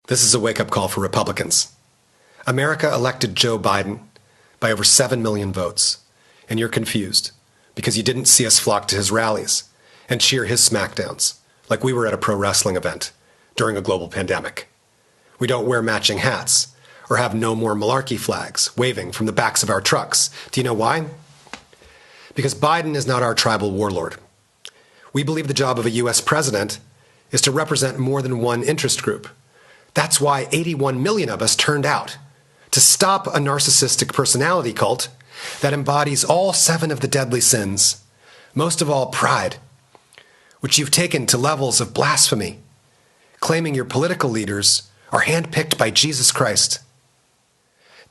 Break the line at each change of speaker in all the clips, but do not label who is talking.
This is a wake-up call for Republicans. America elected Joe Biden by over 7 million votes, and you're confused because you didn't see us flock to his rallies and cheer his smackdowns like we were at a pro wrestling event during a global pandemic. We don't wear matching hats or have no more malarkey flags waving from the backs of our trucks. Do you know why? Because Biden is not our tribal warlord. We believe the job of a U.S. president is to represent more than one interest group. That's why 81 million of us turned out to stop a narcissistic personality cult that embodies all 7 of the deadly sins, most of all pride, which you've taken to levels of blasphemy, claiming your political leaders are handpicked by Jesus Christ.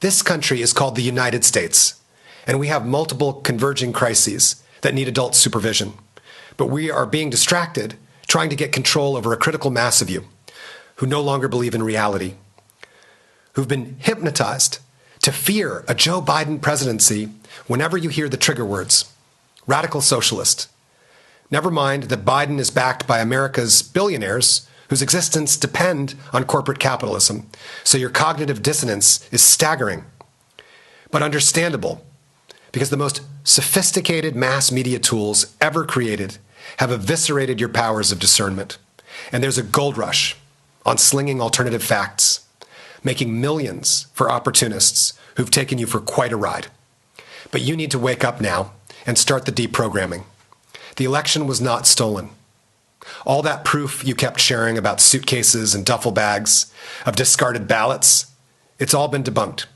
This country is called the United States, and we have multiple converging crises that need adult supervision. But we are being distracted trying to get control over a critical mass of you who no longer believe in reality, who've been hypnotized to fear a Joe Biden presidency whenever you hear the trigger words, radical socialist. Never mind that Biden is backed by America's billionaires whose existence depend on corporate capitalism, so your cognitive dissonance is staggering, but understandable, because the most sophisticated mass media tools ever created have eviscerated your powers of discernment. And there's a gold rush on slinging alternative facts, making millions for opportunists who've taken you for quite a ride. But you need to wake up now and start the deprogramming. The election was not stolen. All that proof you kept sharing about suitcases and duffel bags of discarded ballots, it's all been debunked.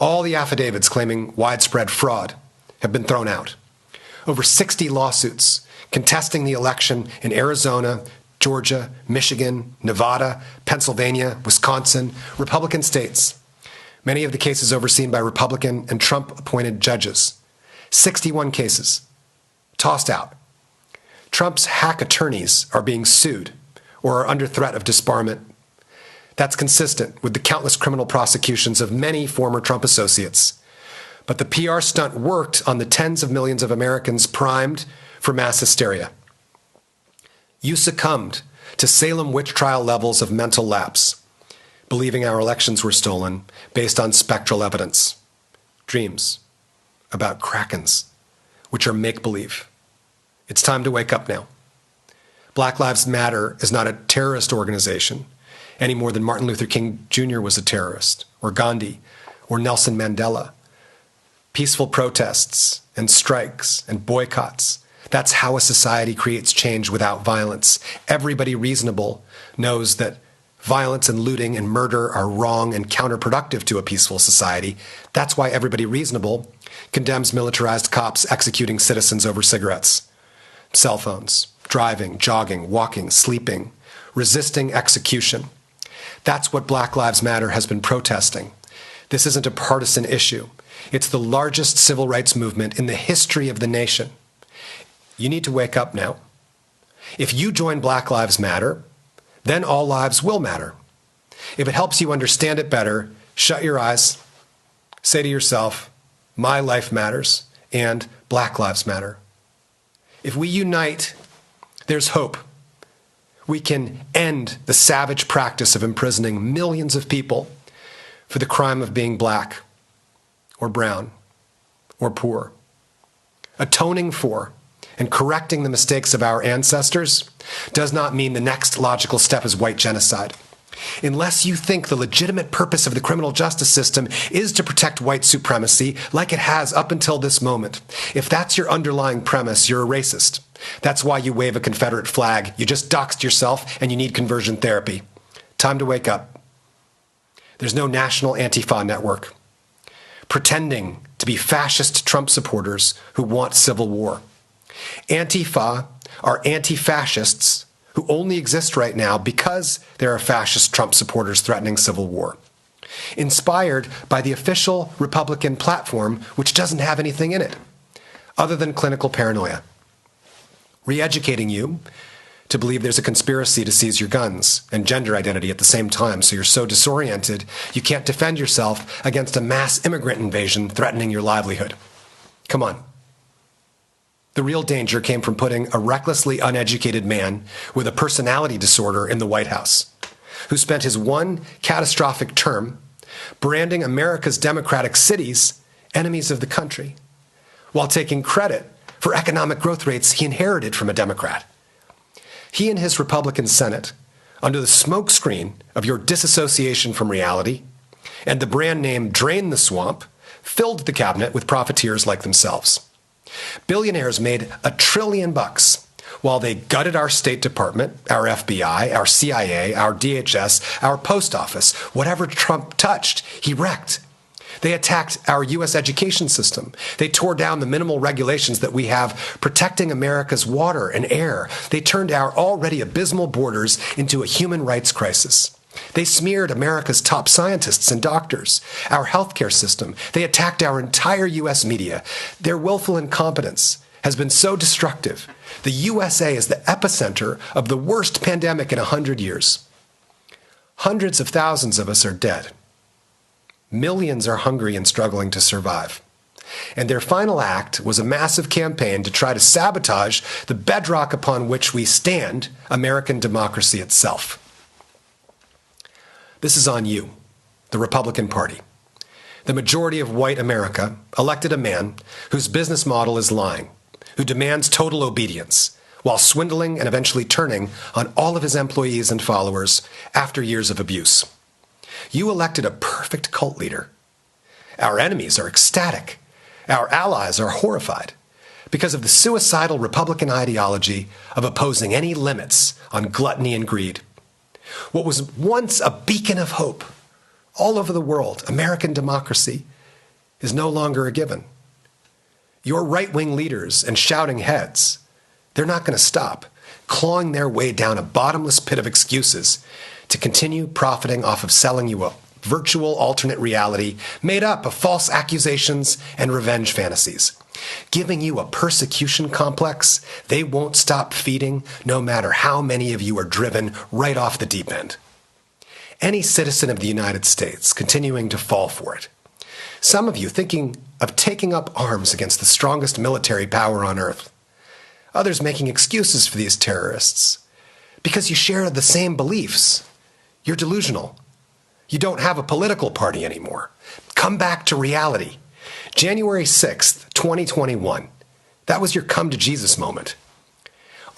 All the affidavits claiming widespread fraud have been thrown out. Over 60 lawsuits contesting the election in Arizona, Georgia, Michigan, Nevada, Pennsylvania, Wisconsin, Republican states. Many of the cases overseen by Republican and Trump-appointed judges. 61 cases tossed out. Trump's hack attorneys are being sued or are under threat of disbarment. That's consistent with the countless criminal prosecutions of many former Trump associates. But the PR stunt worked on the tens of millions of Americans primed for mass hysteria. You succumbed to Salem witch trial levels of mental lapse, believing our elections were stolen based on spectral evidence. Dreams about krakens, which are make-believe. It's time to wake up now. Black Lives Matter is not a terrorist organization any more than Martin Luther King Jr. was a terrorist, or Gandhi, or Nelson Mandela. Peaceful protests and strikes and boycotts, that's how a society creates change without violence. Everybody reasonable knows that violence and looting and murder are wrong and counterproductive to a peaceful society. That's why everybody reasonable condemns militarized cops executing citizens over cigarettes, cell phones, driving, jogging, walking, sleeping, resisting execution. That's what Black Lives Matter has been protesting. This isn't a partisan issue. It's the largest civil rights movement in the history of the nation. You need to wake up now. If you join Black Lives Matter, then all lives will matter. If it helps you understand it better, shut your eyes, say to yourself, my life matters, and Black Lives Matter. If we unite, there's hope. We can end the savage practice of imprisoning millions of people for the crime of being black, or brown, or poor. Atoning for and correcting the mistakes of our ancestors does not mean the next logical step is white genocide. Unless you think the legitimate purpose of the criminal justice system is to protect white supremacy like it has up until this moment. If that's your underlying premise, you're a racist. That's why you wave a Confederate flag. You just doxed yourself and you need conversion therapy. Time to wake up. There's no national Antifa network pretending to be fascist Trump supporters who want civil war. Antifa are anti-fascists who only exist right now because there are fascist Trump supporters threatening civil war. Inspired by the official Republican platform, which doesn't have anything in it other than clinical paranoia. Re-educating you to believe there's a conspiracy to seize your guns and gender identity at the same time, so you're so disoriented you can't defend yourself against a mass immigrant invasion threatening your livelihood. Come on. The real danger came from putting a recklessly uneducated man with a personality disorder in the White House. who spent his one catastrophic term branding America's democratic cities enemies of the country, while taking credit for economic growth rates he inherited from a Democrat. He and his Republican Senate, under the smokescreen of your disassociation from reality and the brand name Drain the Swamp, filled the cabinet with profiteers like themselves. Billionaires made $1 trillion while they gutted our State Department, our FBI, our CIA, our DHS, our post office. Whatever Trump touched, he wrecked. They attacked our U.S. education system. They tore down the minimal regulations that we have protecting America's water and air. They turned our already abysmal borders into a human rights crisis. They smeared America's top scientists and doctors, our healthcare system. They attacked our entire U.S. media. Their willful incompetence has been so destructive. The USA is the epicenter of the worst pandemic in 100 years. Hundreds of thousands of us are dead. Millions are hungry and struggling to survive. And their final act was a massive campaign to try to sabotage the bedrock upon which we stand, American democracy itself. This is on you, the Republican Party. The majority of white America elected a man whose business model is lying, who demands total obedience, while swindling and eventually turning on all of his employees and followers after years of abuse. You elected a perfect cult leader. Our enemies are ecstatic. Our allies are horrified because of the suicidal Republican ideology of opposing any limits on gluttony and greed. What was once a beacon of hope all over the world, American democracy, is no longer a given. Your right-wing leaders and shouting heads, they're not going to stop, clawing their way down a bottomless pit of excuses to continue profiting off of selling you a virtual alternate reality made up of false accusations and revenge fantasies, giving you a persecution complex they won't stop feeding no matter how many of you are driven right off the deep end. Any citizen of the United States continuing to fall for it. Some of you thinking of taking up arms against the strongest military power on earth. Others making excuses for these terrorists because you share the same beliefs. You're delusional. You don't have a political party anymore. Come back to reality. January 6th, 2021. That was your come to Jesus moment.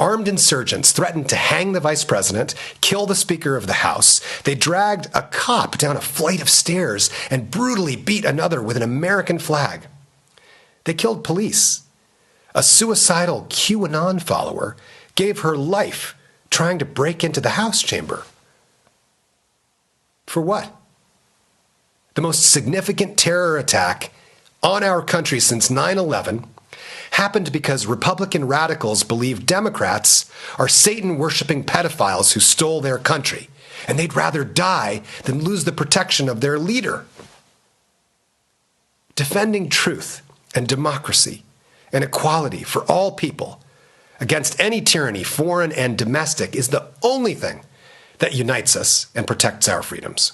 Armed insurgents threatened to hang the vice president, kill the Speaker of the House. They dragged a cop down a flight of stairs and brutally beat another with an American flag. They killed police. A suicidal QAnon follower gave her life trying to break into the House chamber. For what? The most significant terror attack on our country since 9/11 happened because Republican radicals believe Democrats are Satan-worshiping pedophiles who stole their country, and they'd rather die than lose the protection of their leader. Defending truth and democracy and equality for all people against any tyranny, foreign and domestic, is the only thing that unites us and protects our freedoms.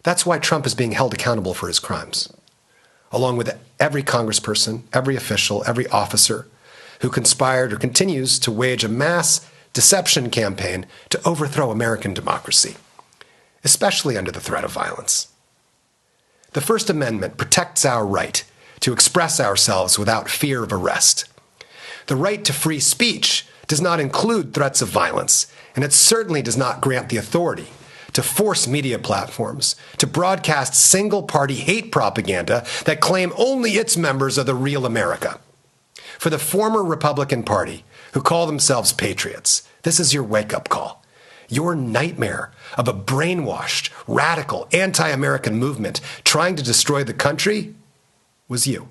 That's why Trump is being held accountable for his crimes, along with every congressperson, every official, every officer who conspired or continues to wage a mass deception campaign to overthrow American democracy, especially under the threat of violence. The First Amendment protects our right to express ourselves without fear of arrest. The right to free speech does not include threats of violence, and it certainly does not grant the authority to force media platforms to broadcast single-party hate propaganda that claim only its members are the real America. For the former Republican Party, who call themselves patriots, this is your wake-up call. Your nightmare of a brainwashed, radical, anti-American movement trying to destroy the country was you.